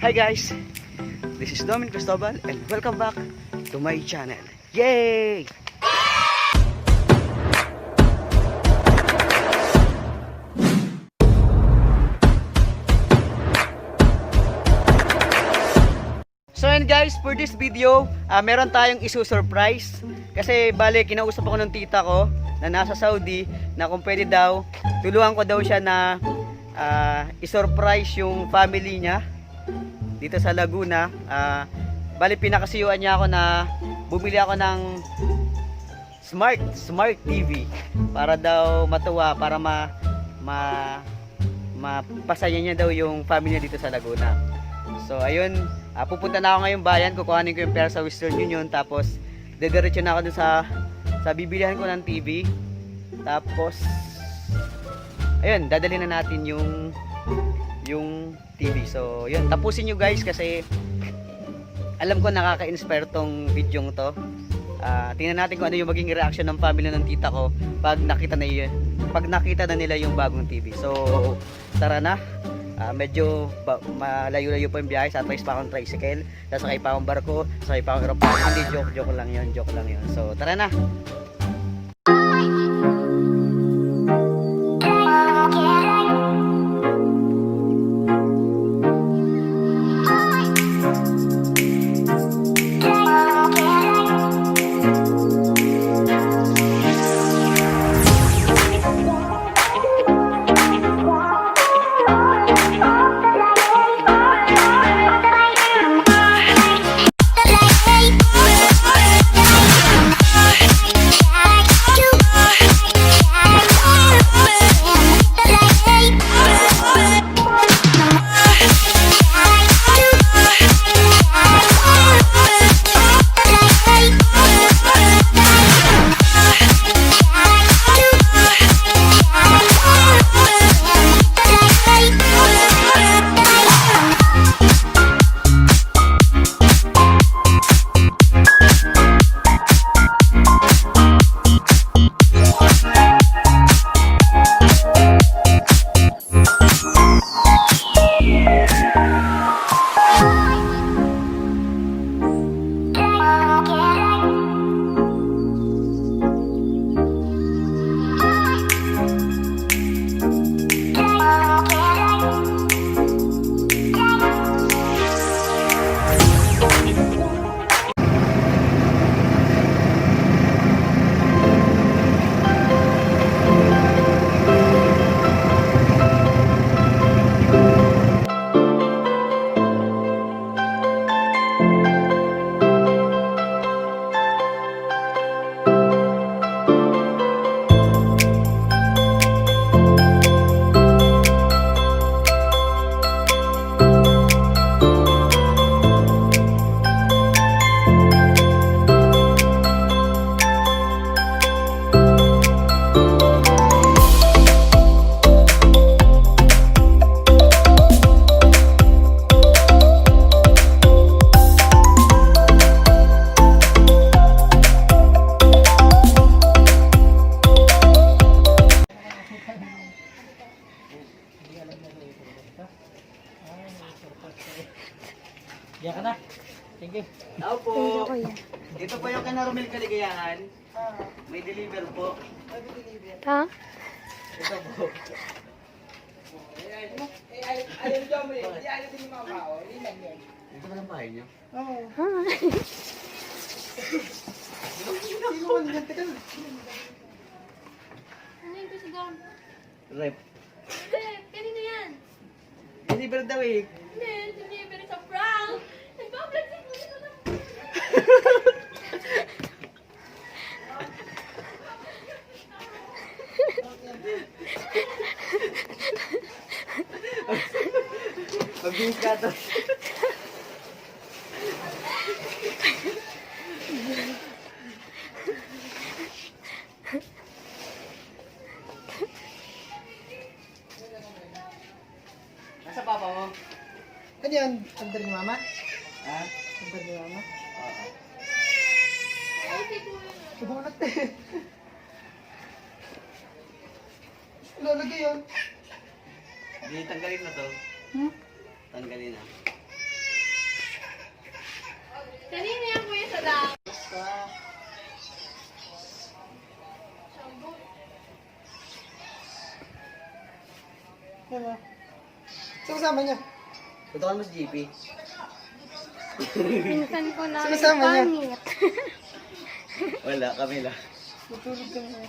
Hi guys, this is Domin Cristobal and welcome back to my channel. Yay! So and guys, for this video, meron tayong isu-surprise. Kasi bale, kinausap ako ng tita ko na nasa Saudi na kung pwede daw, tulungan ko daw siya na isurprise yung family niya dito sa Laguna. Bale, pinakasiyuan niya ako na bumili ako ng smart TV para daw matuwa, para mapasaya niya daw yung family niya dito sa Laguna. So ayun, pupunta na ako ngayong bayan, kukuhanin ko yung pera sa Western Union, tapos dediretso na ako dun sa bibilihan ko ng TV. Tapos ayun, dadalhin na natin yung TV. So yun, tapusin nyo guys kasi alam ko nakaka-inspire tong video to. Tingnan natin kung ano yung maging reaction ng family ng tita ko pag nakita na nila yung bagong TV. So tara na. Medyo malayo-layo pa yung biyahe. Sa-attrace pa akong tricycle, sasakay pa akong barko, sasakay pa akong aeroplano. Hindi, joke lang yun. So tara na. Diyan ka na. Thank you. Tao po. Dito po yung kanarumil kaligayahan. May deliver po. Ha? Ito po. Ayaw dyan mo eh. Hindi ayaw din yung mga bao. Hindi lang yun. Dito ba ang bahay niyo? Oo. Sino mo niyan? Teka na. Ano yung pisigam? Rep. Hindi, kanina yan. Deliver daw eh. Hindi, delivery sa prank. Nagpa-vlog si Kumu na. Magbihis ka to. Nasa papa mo? Ano yan? Under ni mama? Ha? Under ni mama? Oo. Ay, si Kumu. Subulat eh. Lalagay yun. Hindi, tanggalin na to. Hmm? Tanggalin na. kasama niya? Tutukan mo si JP. Minsan ko na Sino kasama niya? pangit. Wala, kami lang. Tutulog ka na.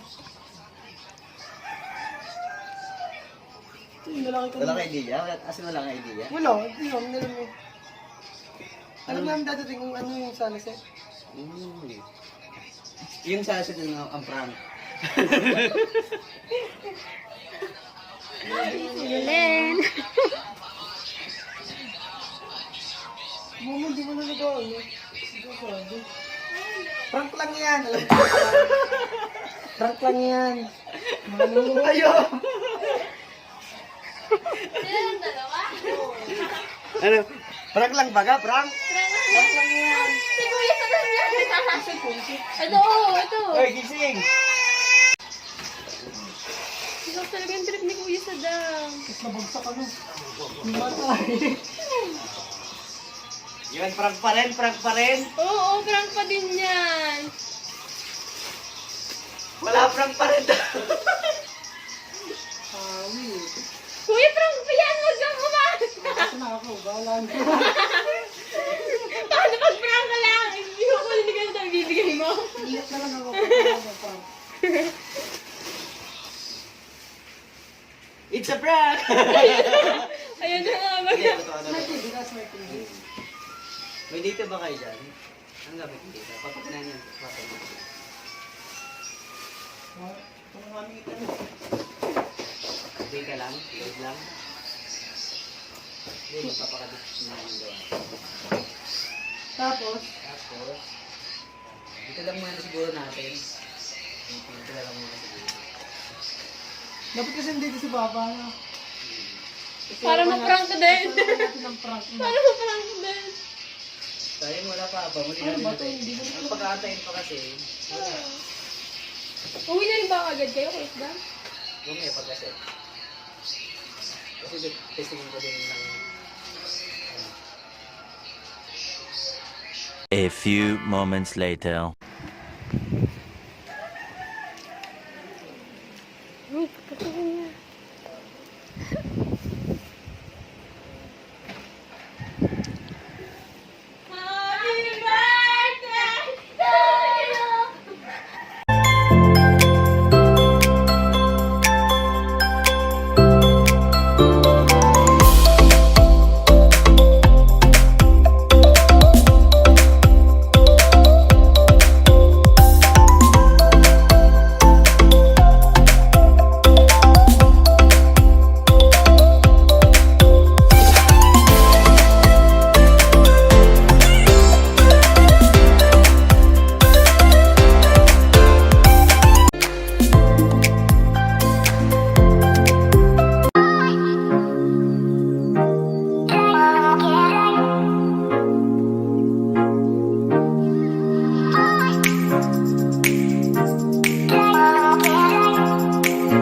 Yung lalaki ka Wala kang idea? Asin wala kang idea? Wala, hindi lang, nilam mo. Alam mo namin dadating kung ano yung sunset? Yung sa asin yung ang prank. Yulen. Momo, di mo na nagawa yun. Prank lang yan. Prank lang yan. Ayo. Sila lang dalawa. Ano? Prank lang baga? Prank? Prank lang yan. Si Kuya sa kanya. Ito, ito. Oy, gising! Ikaw talaga yung trip ni Kuya sa dam. Tapos nabagsak ka na. Matay. Yun, prank pa rin, prank pa rin. Oo, prank pa din yan. Wala, prank pa rin. Kuya, prank pa yan. Huwag kang kumakas. Kasi na ako, bahala na. Paano pag prank ka lang? Hindi ko pala hindi ka na bibigay mo. Iyak na lang ako. Prank. It's a prank! Ayun na nga. Hindi, totoo na. May TV, that's my TV. May data ba kayo dyan? Ang gamit ng data? Papagnan niyo. Ito nga kita mo. Data lang? Load lang? Hindi, magpapakadikit na yung gawa. Tapos, Dito lang muna siguro natin. Dito lang muna siguro. dapat kasi dito si Baba na. Para ma-prank ka din. Natin ang prank na. Para ma-prank ka din. Sayang wala pa ba? Muli Ano natin ba ito. ito? Hindi mo Ang pagkaantayin pa kasi. Wala. Uwi na rin ba agad kayo, Kuya Isda? Bumaya pa kasi. Kasi testingin ko din ng... A few moments later.